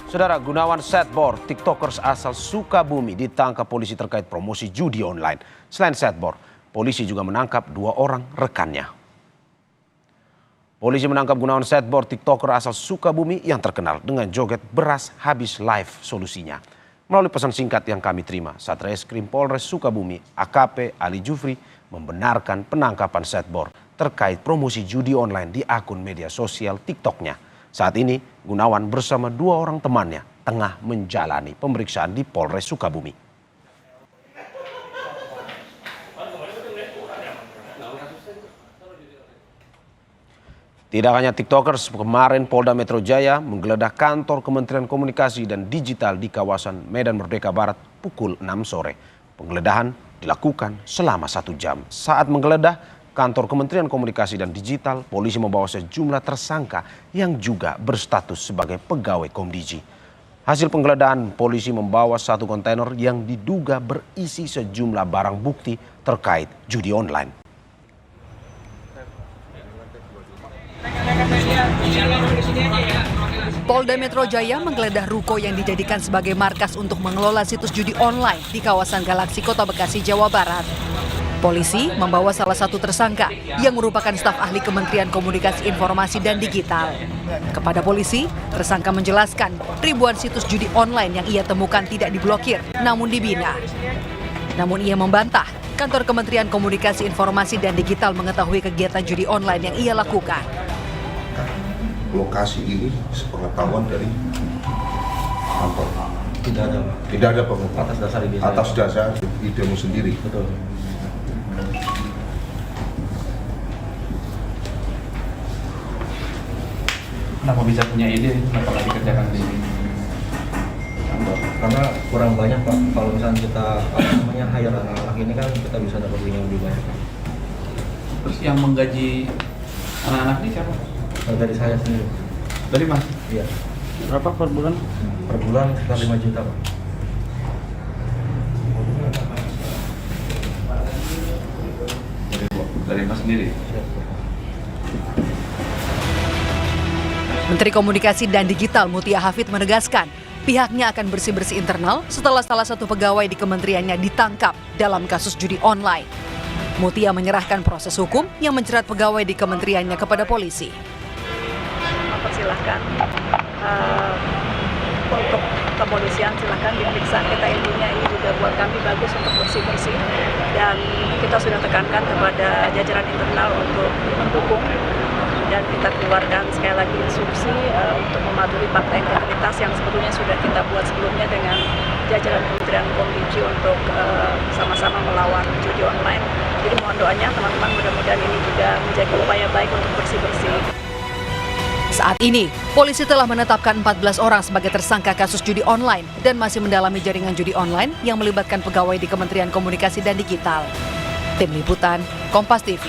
Saudara, Gunawan Setbor, tiktokers asal Sukabumi ditangkap polisi terkait promosi judi online. Selain Setbor, polisi juga menangkap 2 orang rekannya. Polisi menangkap Gunawan Setbor, tiktoker asal Sukabumi yang terkenal dengan joget beras habis live solusinya. Melalui pesan singkat yang kami terima, Satreskrim Polres Sukabumi, AKP Ali Jufri, membenarkan penangkapan Setbor terkait promosi judi online di akun media sosial TikToknya. Saat ini, Gunawan bersama 2 orang temannya tengah menjalani pemeriksaan di Polres Sukabumi. Tidak hanya tiktokers, kemarin Polda Metro Jaya menggeledah kantor Kementerian Komunikasi dan Digital di kawasan Medan Merdeka Barat pukul 6 sore. Penggeledahan dilakukan selama 1 jam. Saat menggeledah kantor Kementerian Komunikasi dan Digital, polisi membawa sejumlah tersangka yang juga berstatus sebagai pegawai Komdiji. Hasil penggeledahan, polisi membawa 1 kontainer yang diduga berisi sejumlah barang bukti terkait judi online. Polda Metro Jaya menggeledah ruko yang dijadikan sebagai markas untuk mengelola situs judi online di kawasan Galaksi Kota Bekasi, Jawa Barat. Polisi membawa salah satu tersangka yang merupakan staf ahli Kementerian Komunikasi Informasi dan Digital. Kepada polisi, tersangka menjelaskan ribuan situs judi online yang ia temukan tidak diblokir, namun dibina. Namun ia membantah kantor Kementerian Komunikasi Informasi dan Digital mengetahui kegiatan judi online yang ia lakukan. Lokasi ini sepengetahuan dari kantor. Tidak ada pengetahuan atas dasar idemu sendiri. Betul. Kenapa bisa punya ide? Kenapa nggak dikerjakan di kantor? Karena kurang banyak Pak. Kalau misalnya kita hire anak-anak ini kan kita bisa dapat yang lebih banyak. Terus yang menggaji anak-anak ini siapa? Dari saya sendiri. Dari Mas? Iya. Berapa per bulan? Per bulan sekitar 5 juta Pak. Dari Mas sendiri? Menteri Komunikasi dan Digital Mutia Hafid menegaskan pihaknya akan bersih-bersih internal setelah salah satu pegawai di kementeriannya ditangkap dalam kasus judi online. Mutia menyerahkan proses hukum yang menjerat pegawai di kementeriannya kepada polisi. Silahkan untuk kepolisian silahkan diperiksa, kita intinya ini juga buat kami bagus untuk bersih-bersih, dan kita sudah tekankan kepada jajaran internal untuk mendukung, dan kita keluarkan sekali lagi instruksi untuk mematuhi fakta integritas yang sebetulnya sudah kita buat sebelumnya dengan jajaran Kementerian Komdiji untuk sama-sama melawan judi online. Jadi mohon doanya teman-teman, mudah-mudahan ini juga menjadi upaya baik untuk bersih-bersih. Saat ini, polisi telah menetapkan 14 orang sebagai tersangka kasus judi online dan masih mendalami jaringan judi online yang melibatkan pegawai di Kementerian Komunikasi dan Digital. Tim Liputan, Kompas TV.